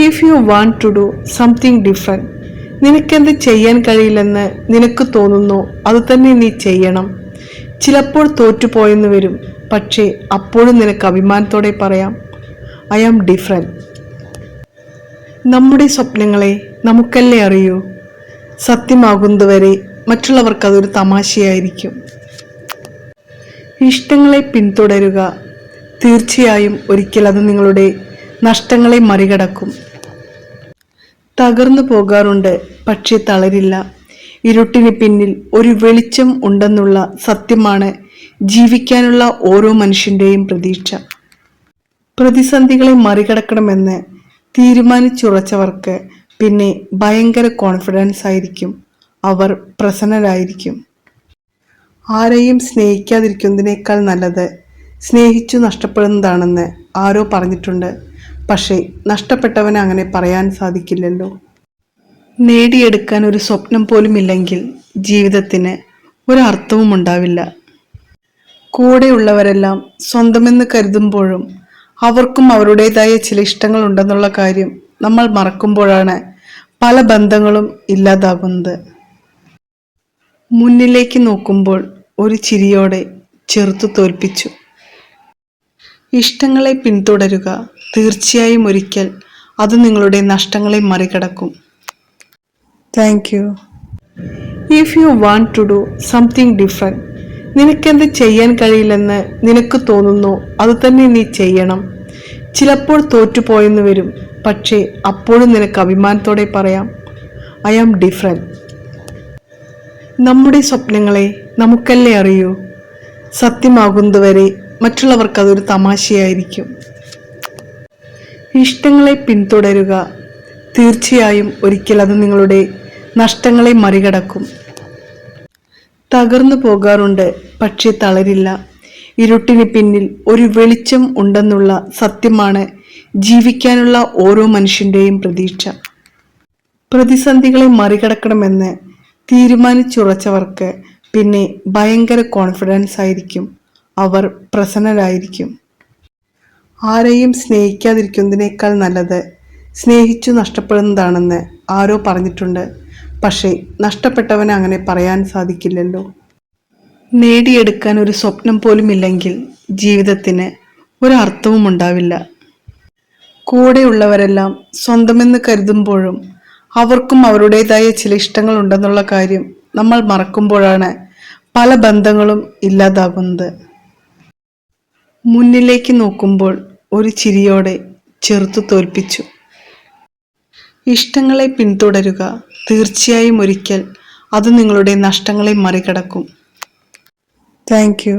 If you want to do something different, നിനക്കെന്ത് ചെയ്യാൻ കഴിയില്ലെന്ന് നിനക്ക് തോന്നുന്നു അത് തന്നെ നീ ചെയ്യണം. ചിലപ്പോൾ തോറ്റുപോയെന്ന് വരും, പക്ഷേ അപ്പോഴും നിനക്ക് അഭിമാനത്തോടെ പറയാം, ഐ ആം ഡിഫറെൻറ്റ്. നമ്മുടെ സ്വപ്നങ്ങളെ നമുക്കല്ലേ അറിയൂ. സത്യമാകുന്നതുവരെ മറ്റുള്ളവർക്ക് അതൊരു തമാശയായിരിക്കും. ഇഷ്ടങ്ങളെ പിന്തുടരുക. തീർച്ചയായും ഒരിക്കൽ അത് നിങ്ങളുടെ നഷ്ടങ്ങളെ മറികടക്കും. തകർന്നു പോകാറുണ്ട്, പക്ഷെ തളരില്ല. ഇരുട്ടിന് പിന്നിൽ ഒരു വെളിച്ചം ഉണ്ടെന്നുള്ള സത്യമാണ് ജീവിക്കാനുള്ള ഓരോ മനുഷ്യന്റെയും പ്രതീക്ഷ. പ്രതിസന്ധികളെ മറികടക്കണമെന്ന് തീരുമാനിച്ചുറച്ചവർക്ക് പിന്നെ ഭയങ്കര കോൺഫിഡൻസ് ആയിരിക്കും. അവർ പ്രസന്നരായിരിക്കും. ആരെയും സ്നേഹിക്കാതിരിക്കുന്നതിനേക്കാൾ നല്ലത് സ്നേഹിച്ചു നഷ്ടപ്പെടുന്നതാണെന്ന് ആരോ പറഞ്ഞിട്ടുണ്ട്. പക്ഷേ നഷ്ടപ്പെട്ടവന് അങ്ങനെ പറയാൻ സാധിക്കില്ലല്ലോ. നേടിയെടുക്കാൻ ഒരു സ്വപ്നം പോലും ഇല്ലെങ്കിൽ ജീവിതത്തിന് ഒരർത്ഥവും ഉണ്ടാവില്ല. കൂടെയുള്ളവരെല്ലാം സ്വന്തമെന്ന് കരുതുമ്പോഴും അവർക്കും അവരുടേതായ ചില ഇഷ്ടങ്ങൾ ഉണ്ടെന്നുള്ള കാര്യം നമ്മൾ മറക്കുമ്പോഴാണ് പല ബന്ധങ്ങളും ഇല്ലാതാകുന്നത്. മുന്നിലേക്ക് നോക്കുമ്പോൾ ഒരു ചിരിയോടെ ചെറുത്തു തോൽപ്പിച്ചു. ഇഷ്ടങ്ങളെ പിന്തുടരുക. തീർച്ചയായും ഒരിക്കൽ അത് നിങ്ങളുടെ നഷ്ടങ്ങളെ മറികടക്കും. Thank you. If you want to do something different, നിനക്കെന്ത് ചെയ്യാൻ കഴിയില്ലെന്ന് നിനക്ക് തോന്നുന്നു അത് തന്നെ നീ ചെയ്യണം. ചിലപ്പോൾ തോറ്റുപോയെന്ന് വരും, പക്ഷേ അപ്പോഴും നിനക്ക് അഭിമാനത്തോടെ പറയാം, ഐ ആം ഡിഫറെൻറ്റ്. നമ്മുടെ സ്വപ്നങ്ങളെ നമുക്കല്ലേ അറിയൂ. സത്യമാകുന്നതുവരെ മറ്റുള്ളവർക്ക് അതൊരു തമാശയായിരിക്കും. ഇഷ്ടങ്ങളെ പിന്തുടരുക. തീർച്ചയായും ഒരിക്കൽ അത് നിങ്ങളുടെ നഷ്ടങ്ങളെ മറികടക്കും. തകർന്നു പോകാറുണ്ട്, പക്ഷെ തളരില്ല. ഇരുട്ടിന് പിന്നിൽ ഒരു വെളിച്ചം ഉണ്ടെന്നുള്ള സത്യമാണ് ജീവിക്കാനുള്ള ഓരോ മനുഷ്യന്റെയും പ്രതീക്ഷ. പ്രതിസന്ധികളെ മറികടക്കണമെന്ന് തീരുമാനിച്ചുറച്ചവർക്ക് പിന്നെ ഭയങ്കര കോൺഫിഡൻസ് ആയിരിക്കും. അവർ പ്രസന്നരായിരിക്കും. ആരെയും സ്നേഹിക്കാതിരിക്കുന്നതിനേക്കാൾ നല്ലത് സ്നേഹിച്ചു നഷ്ടപ്പെടുന്നതാണെന്ന് ആരോ പറഞ്ഞിട്ടുണ്ട്. പക്ഷേ നഷ്ടപ്പെട്ടവന് അങ്ങനെ പറയാൻ സാധിക്കില്ലല്ലോ. നേടിയെടുക്കാൻ ഒരു സ്വപ്നം പോലും ഇല്ലെങ്കിൽ ജീവിതത്തിന് ഒരർത്ഥവും ഉണ്ടാവില്ല. കൂടെയുള്ളവരെല്ലാം സ്വന്തമെന്ന് കരുതുമ്പോഴും അവർക്കും അവരുടേതായ ചില ഇഷ്ടങ്ങൾ ഉണ്ടെന്നുള്ള കാര്യം നമ്മൾ മറക്കുമ്പോഴാണ് പല ബന്ധങ്ങളും ഇല്ലാതാകുന്നത്. മുന്നിലേക്ക് നോക്കുമ്പോൾ ഒരു ചിരിയോടെ ചെറുത്തു തോൽപ്പിച്ചു. ഇഷ്ടങ്ങളെ പിന്തുടരുക. തീർച്ചയായും ഒരിക്കൽ അത് നിങ്ങളുടെ നഷ്ടങ്ങളെ മറികടക്കും. Thank U.